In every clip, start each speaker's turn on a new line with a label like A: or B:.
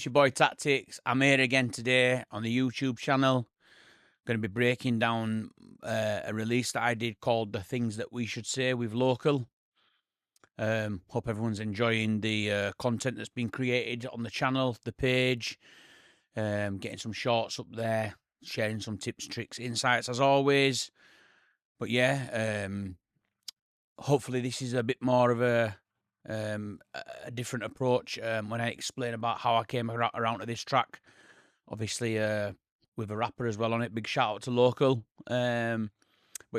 A: It's your boy Tactics. I'm here again today on the YouTube channel. Going to be breaking down a release that I did called The Things That We Should Say with Local. Hope everyone's enjoying the content that's been created on the channel, the page. Getting some shorts up there, sharing some tips, tricks, insights as always. But yeah, hopefully this is a bit more of a different approach when I explain about how I came around to this track. Obviously, with a rapper as well on it. Big shout out to Local. But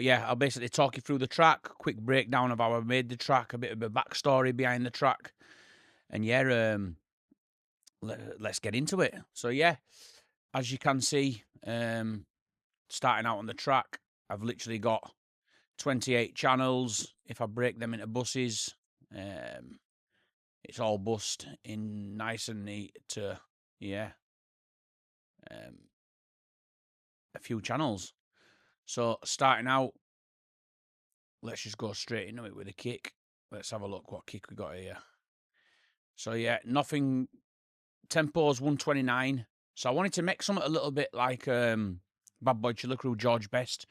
A: yeah, I'll basically talk you through the track, quick breakdown of how I made the track, a bit of a backstory behind the track, and yeah, let's get into it. So yeah, as you can see, starting out on the track, I've literally got 28 channels. If I break them into buses, it's all bussed in nice and neat to, yeah, a few channels. So starting out, let's just go straight into it with a kick. Let's have a look what kick we got here. So yeah, nothing. Tempo's 129. So I wanted to make something a little bit like Bad Boy Chiller Crew, George Best.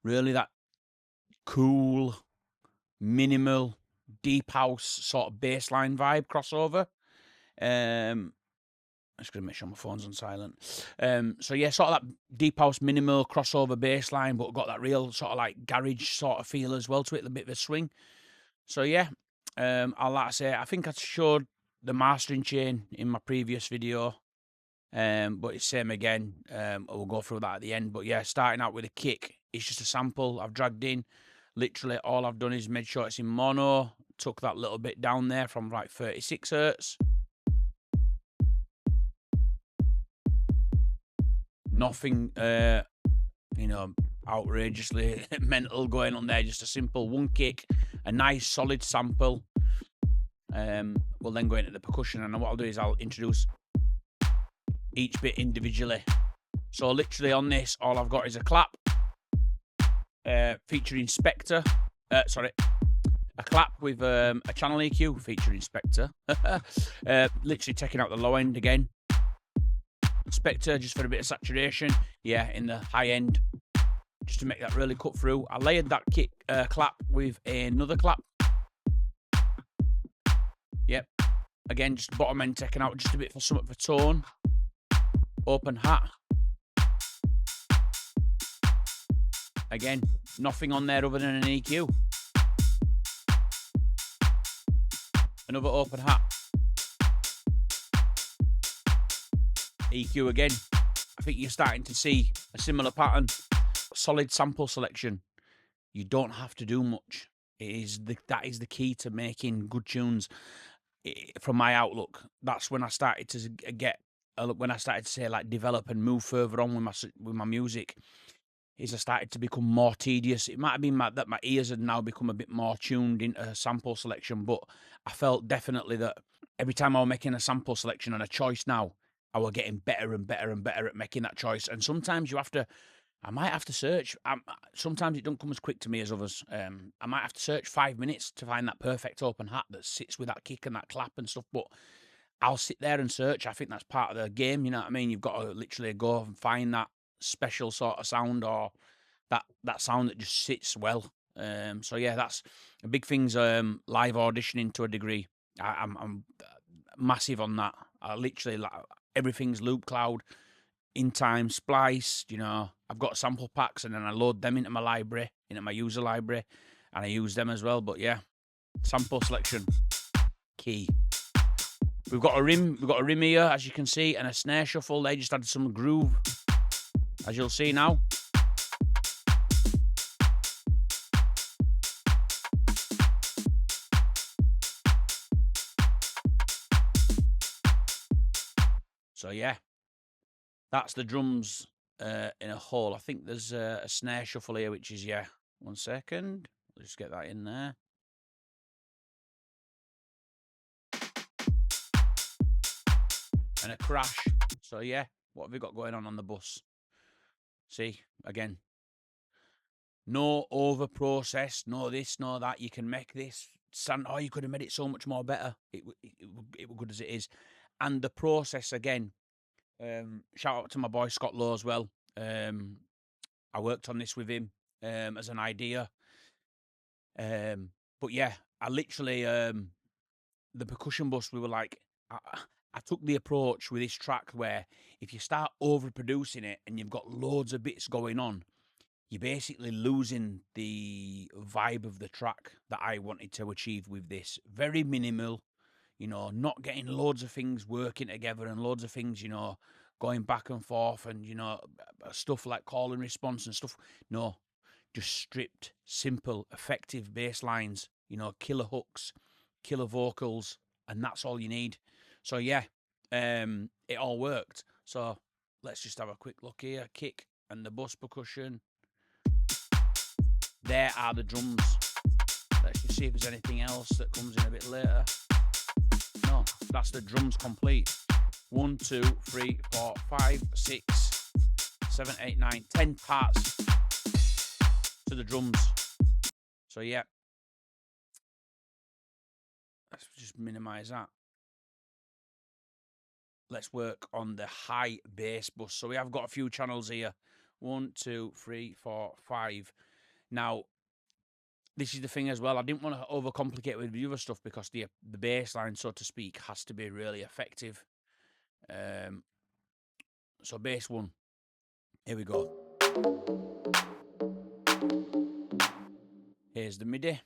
A: Really that cool, minimal, deep house sort of bassline vibe crossover. I'm just going to make sure my phone's on silent. So yeah, sort of that deep house minimal crossover bass line, but got that real sort of like garage sort of feel as well to it, a bit of a swing. So yeah, I'll like to say, I think I showed the mastering chain in my previous video, but it's same again. We'll go through that at the end. But yeah, starting out with a kick, it's just a sample I've dragged in. Literally all I've done is made sure it's in mono, took that little bit down there from like 36 hertz. Nothing, outrageously mental going on there. Just a simple one kick, a nice solid sample. We'll then go into the percussion, and what I'll do is I'll introduce each bit individually. So literally on this, all I've got is a clap, featuring Spectre. A clap with a channel EQ featuring Spectre. Literally taking out the low end again. Spectre just for a bit of saturation, yeah, in the high end, just to make that really cut through. I layered that kick clap with another clap. Yep, again, just bottom end taken out just a bit for something for tone. Open hat. Again, nothing on there other than an EQ. Another open hat. EQ again. I think you're starting to see a similar pattern. Solid sample selection. You don't have to do much. That is the key to making good tunes. From my outlook, that's when I started to say like develop and move further on with my music. Is I started to become more tedious. It might have been that my ears had now become a bit more tuned into sample selection, but I felt definitely that every time I was making a sample selection and a choice now, I was getting better and better and better at making that choice. And sometimes I might have to search. Sometimes it don't come as quick to me as others. I might have to search 5 minutes to find that perfect open hat that sits with that kick and that clap and stuff, but I'll sit there and search. I think that's part of the game, you know what I mean? You've got to literally go and find that special sort of sound, or that sound that just sits well. So yeah, that's a big thing's live auditioning to a degree. I'm massive on that. I literally everything's loop cloud, in time, spliced. I've got sample packs and then I load them into my library, into my user library, and I use them as well. But yeah, sample selection key. We've got a rim here, as you can see, and a snare shuffle. They just added some groove, as you'll see now. So yeah, that's the drums in a whole. I think there's a snare shuffle here, which is, yeah, 1 second. Let's just get that in there. And a crash. So yeah, what have we got going on the bus? See, again, no over process, no this, no that. You can make this sound. Oh, you could have made it so much more better. It was good as it is. And the process again. Shout out to my boy Scott Lowe as well. I worked on this with him as an idea. But yeah, I literally the percussion bus. We were like, I took the approach with this track where if you start overproducing it and you've got loads of bits going on, you're basically losing the vibe of the track that I wanted to achieve with this. Very minimal, not getting loads of things working together and loads of things, going back and forth and, stuff like call and response and stuff. No, just stripped, simple, effective bass lines, killer hooks, killer vocals, and that's all you need. So yeah, it all worked. So let's just have a quick look here. Kick and the bus percussion. There are the drums. Let's just see if there's anything else that comes in a bit later. No, that's the drums complete. 1, 2, 3, 4, 5, 6, 7, 8, 9, 10 parts to the drums. So yeah, let's just minimize that. Let's work on the high bass bus. So we have got a few channels here. 1, 2, 3, 4, 5. Now, this is the thing as well. I didn't want to overcomplicate it with the other stuff because the bass line, so to speak, has to be really effective. So bass 1. Here we go. Here's the MIDI.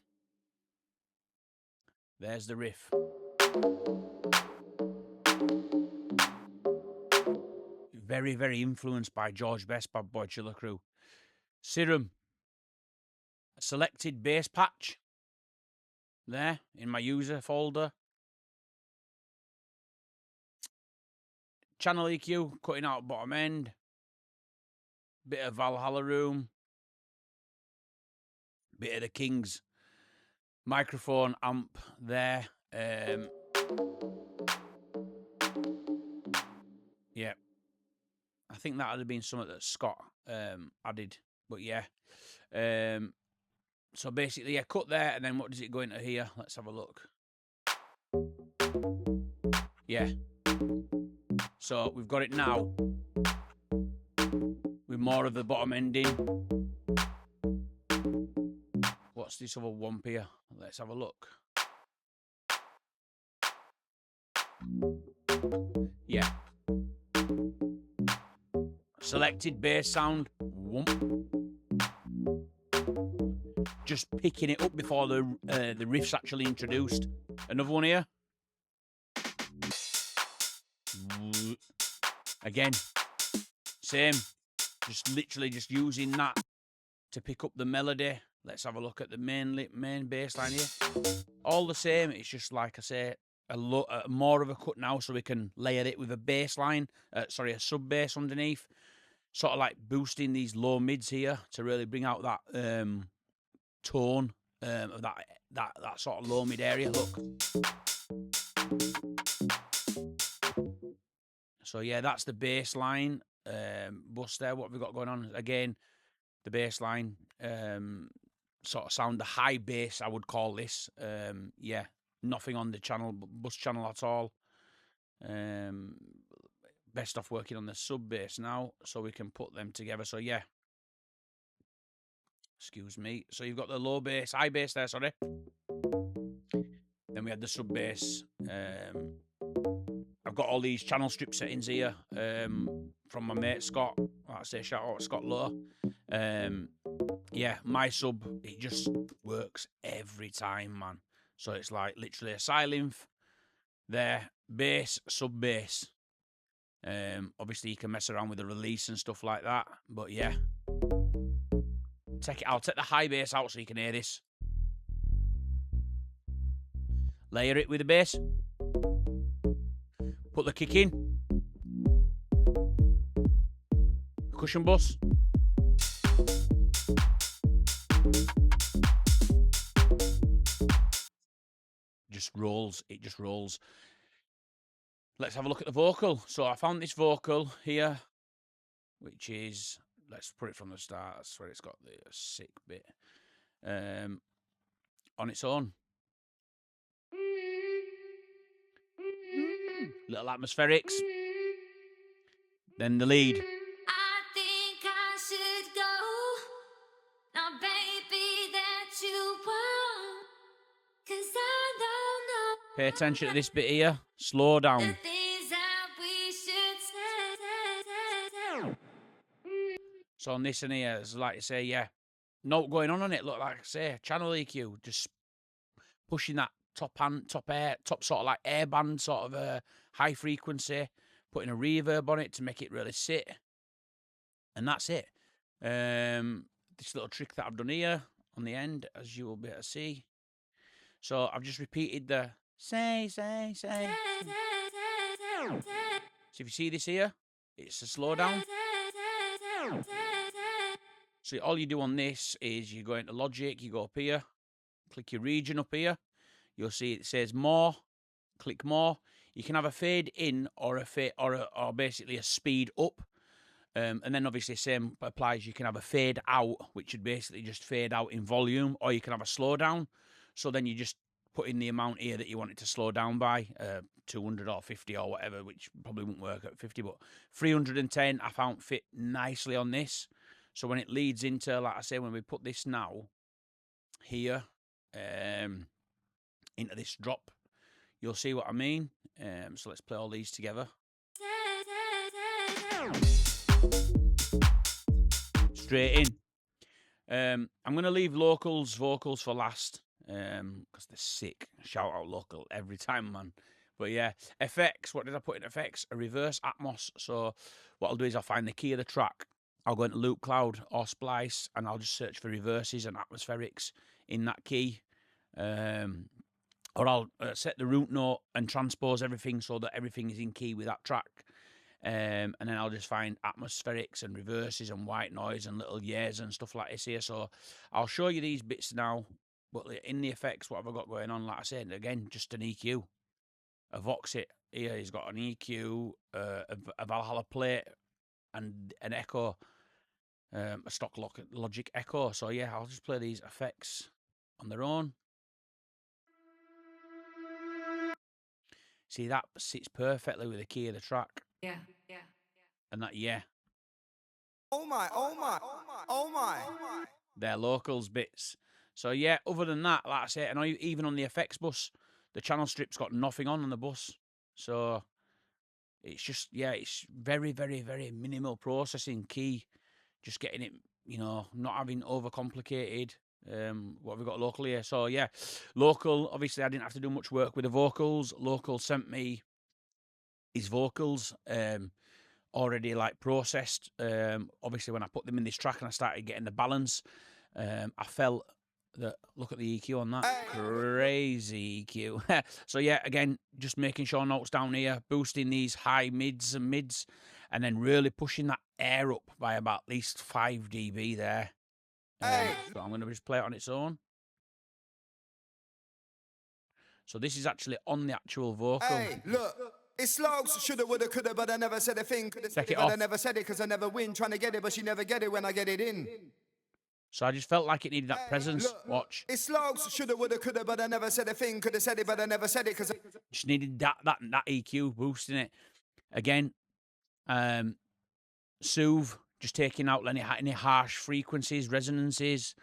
A: There's the riff. Very, very influenced by George Best, Bad Boy Chiller Crew. Serum. A selected bass patch. There, in my user folder. Channel EQ, cutting out bottom end. Bit of Valhalla Room. Bit of the Kings. Microphone amp there. Yeah. I think that would have been something that Scott added. But yeah. So basically, yeah, cut there, and then what does it go into here? Let's have a look. Yeah. So we've got it now with more of the bottom ending. What's this other one here? Let's have a look. Yeah. Selected bass sound. Whoomp. Just picking it up before the riff's actually introduced. Another one here. Again, same. Just literally just using that to pick up the melody. Let's have a look at the main bass line here. All the same. It's just like I say, more of a cut now, so we can layer it with a bass line. A sub bass underneath. Sort of like boosting these low mids here to really bring out that tone of that sort of low mid area. Look. So yeah, that's the bass line bus there. What have we got going on? Again, the bass line sort of sound, the high bass, I would call this. Yeah, nothing on the bus channel at all. Best off working on the sub bass now, so we can put them together. So yeah, excuse me. So you've got the low bass, high bass there, sorry. Then we had the sub bass. I've got all these channel strip settings here from my mate Scott. Like I say, shout out to Scott Lowe. Yeah, my sub, it just works every time, man. So it's like literally a Sylinth there, bass, sub bass. Obviously you can mess around with the release and stuff like that, but yeah. I'll take the high bass out so you can hear this. Layer it with the bass. Put the kick in. Percussion bus. Just rolls. It just rolls. Let's have a look at the vocal. So I found this vocal here, which is, let's put it from the start. That's where it's got the sick bit. On its own. Little atmospherics. Then the lead.
B: I think I should go. Now, baby, that you won't. 'Cause I don't know
A: Pay attention to this bit here. Slow down.
B: the things that we should say.
A: So on this and here, it's like I say, yeah, note going on it. Look, like I say, channel EQ, just pushing that top sort of like air band sort of high frequency, putting a reverb on it to make it really sit, and that's it. This little trick that I've done here on the end, as you will be able to see. So I've just repeated the say. So if you see this here, it's a slow down. So all you do on this is you go into Logic, you go up here, click your region up here. You'll see it says more. Click more. You can have a fade in or a fade or basically a speed up. And then obviously same applies. You can have a fade out, which would basically just fade out in volume, or you can have a slow down. So then you just put in the amount here that you want it to slow down by, 200 or 50 or whatever, which probably wouldn't work at 50, but 310 I found fit nicely on this. So when it leads into, like I say, when we put this now here into this drop, you'll see what I mean. So let's play all these together. Straight in. I'm going to leave vocals for last because they're sick. Shout out local every time, man. But yeah, effects. What did I put in effects? A reverse Atmos. So what I'll do is I'll find the key of the track. I'll go into Loop Cloud or Splice, and I'll just search for reverses and atmospherics in that key. Or I'll set the root note and transpose everything so that everything is in key with that track. And then I'll just find atmospherics and reverses and white noise and little years and stuff like this here. So I'll show you these bits now. But in the effects, what have I got going on? Like I said, again, just an EQ. A Voxit here, he's got an EQ, a Valhalla plate, and an echo, a stock Logic echo. So yeah, I'll just play these effects on their own. See, that sits perfectly with the key of the track.
B: Yeah.
A: And that, yeah.
C: Oh my.
A: They're locals bits. So yeah, other than that, like I say, and even on the effects bus, the channel strip's got nothing on the bus. So it's just, yeah, it's very, very, very minimal processing key. Just getting it, you know, not having overcomplicated. What have we got locally here? So yeah, local, obviously I didn't have to do much work with the vocals. Local sent me his vocals already like processed. Obviously when I put them in this track and I started getting the balance, I felt that, look at the EQ on that, crazy EQ. So yeah, again, just making sure notes down here, boosting these high mids, and then really pushing that air up by about at least 5 dB there. So I'm going to just play it on its own. So this is actually on the actual vocal.
C: Hey, look. It's slogs, shoulda, woulda, coulda, but I never said a thing. Coulda said
A: Take it
C: it, but I
A: off.
C: never said it because I never win. Trying to get it, but she never get it when I get it in.
A: So I just felt like it needed that presence.
C: Look,
A: Watch.
C: It's slogs, shoulda, woulda, coulda, but I never said a thing. Coulda said it, but I never said it because
A: Just needed that EQ boosting it. Again, soothe, just taking out any harsh frequencies, resonances.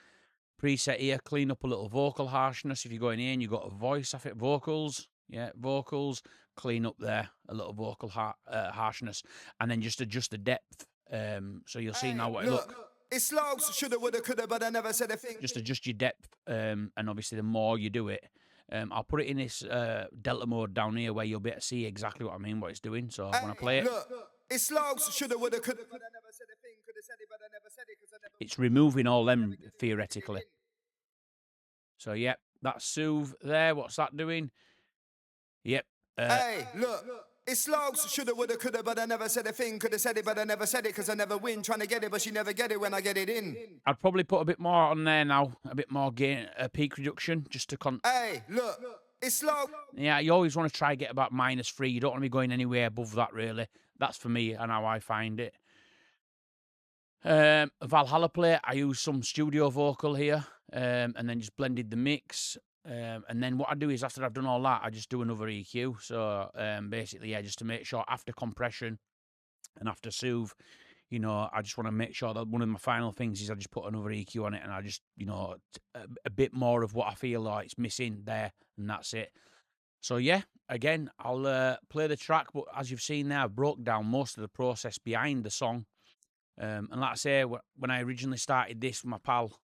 A: Preset here, clean up a little vocal harshness. If you go in here and you've got a voice, I think vocals. Yeah, vocals, clean up there, a little vocal harshness. And then just adjust the depth. So you'll see now what it looks.
C: It's slogs, shoulda, woulda, coulda, but I never said a thing.
A: Just adjust your depth, and obviously the more you do it, I'll put it in this delta mode down here where you'll be able to see exactly what I mean, what it's doing. So when I play it,
C: Look, it's slogs, shoulda, woulda, coulda, but I never said a thing. Coulda said it, but I never said it because I never.
A: it's removing all them theoretically. So yep, that's soothe there. What's that doing? Yep.
C: Hey, look. It's slogs, shoulda, woulda, coulda, but I never said a thing. Coulda said it, but I never said it because I never win. Trying to get it, but she never get it when I get it in.
A: I'd probably put a bit more on there now, a bit more gain, peak reduction, just to
C: Hey, look. It's slogs.
A: Yeah, you always want to try get about -3. You don't want to be going anywhere above that, really. That's for me and how I find it. Valhalla play, I used some studio vocal here, and then just blended the mix. And then what I do is after I've done all that, I just do another EQ. So basically, yeah, just to make sure after compression and after soothe, you know, I just want to make sure that one of my final things is I just put another EQ on it, and I just, you know, a bit more of what I feel like it's missing there, and that's it. So yeah, again, I'll play the track, but as you've seen there, I broke down most of the process behind the song. And like I say, when I originally started this with my pal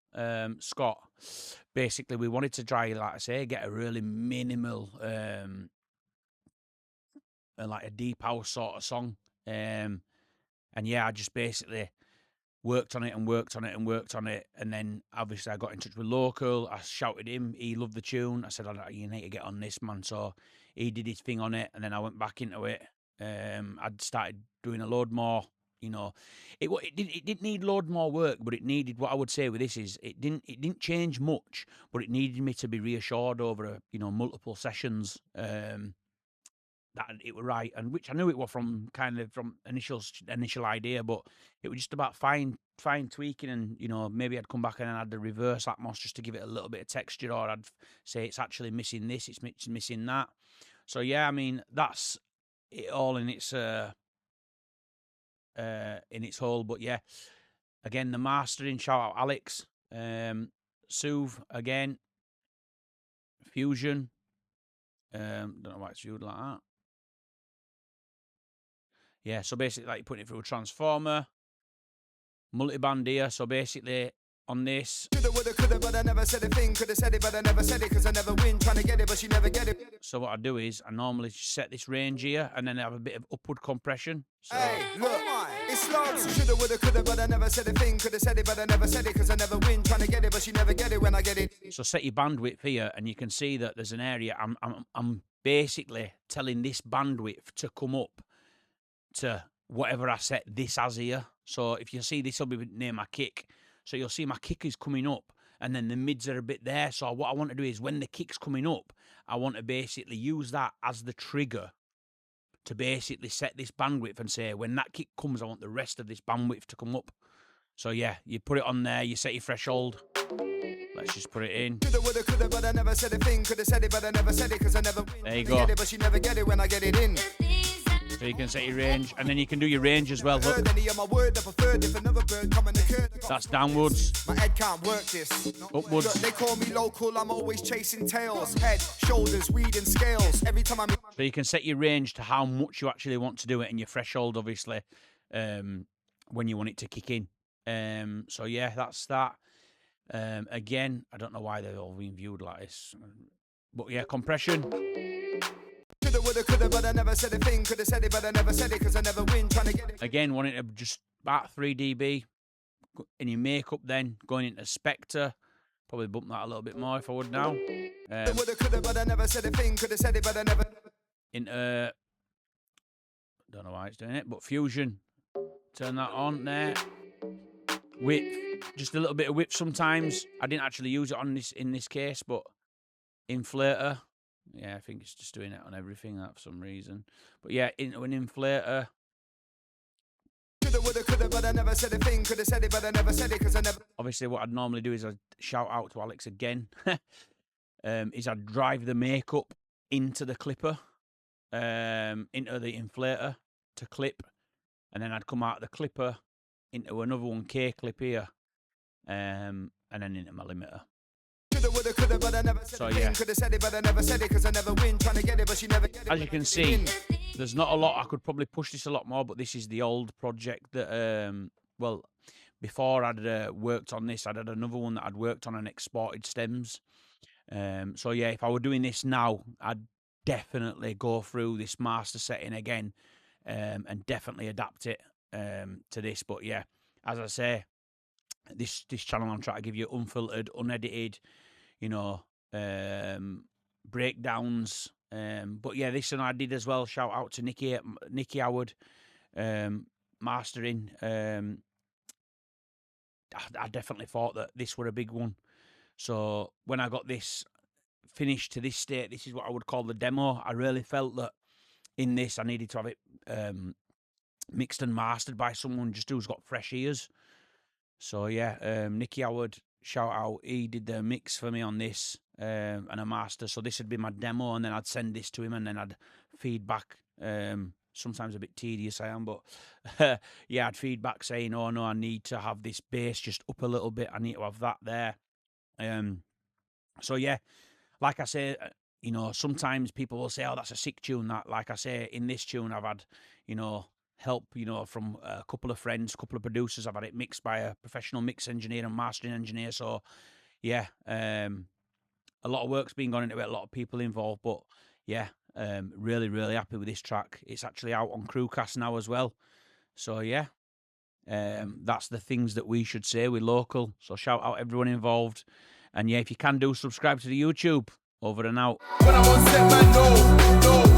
A: Scott, basically we wanted to try, like I say, get a really minimal, like a deep house sort of song. And yeah, I just basically worked on it and worked on it and worked on it. And then obviously I got in touch with Local. I shouted him. He loved the tune. I said, you need to get on this, man. So he did his thing on it. And then I went back into it. I'd started doing a load more, you know. It didn't need load more work, but it needed, what I would say with this is it didn't change much, but it needed me to be reassured over, multiple sessions, that it were right, and which I knew it was from initial idea, but it was just about fine tweaking, and maybe I'd come back and add the reverse Atmos just to give it a little bit of texture, or I'd say it's actually missing this, it's missing that. So yeah, I mean that's it all in its whole. But yeah, again the mastering, shout out Alex, Soothe again, Fusion. Don't know why it's viewed like that. Yeah, so basically, like, you're putting it through a transformer, multiband here. So basically, on this,
C: Coulda, woulda, coulda, but I never said a thing. Coulda said it, but I never said it, cause I never win. Trying to get it, but she never get it.
A: so what I do is I normally set this range here, and then I have a bit of upward compression. So
C: Hey, look, it's slugs. Shoulda, woulda, coulda, but I never said a thing. Coulda said it, but I never said it, cause I never win. Trying to get it, but she never get it when I get it.
A: So set your bandwidth here, and you can see that there's an area. I'm basically telling this bandwidth to come up to whatever I set this as here. So if you see, this will be near my kick. So you'll see my kick is coming up, and then the mids are a bit there. So what I want to do is when the kick's coming up, I want to basically use that as the trigger to basically set this bandwidth and say, when that kick comes, I want the rest of this bandwidth to come up. So yeah, you put it on there, you set your threshold. Let's just put it in.
C: Coulda, woulda, coulda, but I never said a thing. Coulda said it, but I never said it, cause I never win.
A: There you
C: Tryna
A: go.
C: Get it, but she never get it when I get it in.
A: So you can set your range, and then you can do your range as well. Look,
C: Heard any of my word, I preferred if another bird come and occurred.
A: that's downwards,
C: My head can't work this.
A: upwards.
C: Look, they call me local, I'm always chasing tails. Head, shoulders, weed and scales. Every time I'm
A: So you can set your range to how much you actually want to do it, and your threshold, obviously, when you want it to kick in. So yeah, that's that. Again, I don't know why they're all being viewed like this, but yeah, compression.
C: coulda, woulda, coulda, but I never said a thing. Coulda said it, but I never said it, cause I never win. Trying to get it.
A: Again, wanting to just about 3 dB in your makeup, then going into Spectre. Probably bump that a little bit more if I would now.
C: Woulda, coulda, but I never said a thing. Coulda said it, but I never.
A: Into don't know why it's doing it, but Fusion. Turn that on there. Width, just a little bit of width sometimes. I didn't actually use it on this in this case, but inflator. Yeah, I think it's just doing it on everything that for some reason. But yeah, into an inflator.
C: Coulda, woulda, coulda, but I never said a thing. Coulda said it, but I never said it, cause I never.
A: Obviously, what I'd normally do is I'd shout out to Alex again. Is I'd drive the makeup into the clipper, into the inflator to clip, and then I'd come out the clipper into another 1K clip here, and then into my limiter.
C: Coulda, woulda, coulda, but I never said
A: So
C: a
A: yeah,
C: thing. Coulda said it, but I never said it, cause I never win. Trying to get it, but she never get it.
A: as you can see, there's not a lot. I could probably push this a lot more, but this is the old project that, well, before I'd worked on this, I'd had another one that I'd worked on and exported stems. So yeah, if I were doing this now, I'd definitely go through this master setting again, and definitely adapt it to this. But yeah, as I say, this channel I'm trying to give you unfiltered, unedited, breakdowns. But yeah, this one I did as well. Shout out to Nicky Howard, mastering. I definitely thought that this were a big one. So when I got this finished to this state, this is what I would call the demo. I really felt that in this I needed to have it mixed and mastered by someone just who's got fresh ears. So yeah, Nicky Howard, shout out. He did the mix for me on this. and a master. So this would be my demo, and then I'd send this to him, and then I'd feedback. Sometimes a bit tedious I am, but yeah, I'd feedback saying, oh no, I need to have this bass just up a little bit. I need to have that there. So yeah, like I say, you know, sometimes people will say, oh, that's a sick tune. That, like I say, in this tune, I've had, you know, help, you know, from a couple of friends, a couple of producers. I've had it mixed by a professional mix engineer and mastering engineer. So yeah, a lot of work's been gone into it, a lot of people involved, but yeah, really, really happy with this track. It's actually out on Crewcast now as well. So yeah, that's the things that we should say. We're local, so shout out everyone involved. And yeah, if you can do, subscribe to the YouTube. Over and out.
C: When I'm on set, man, no.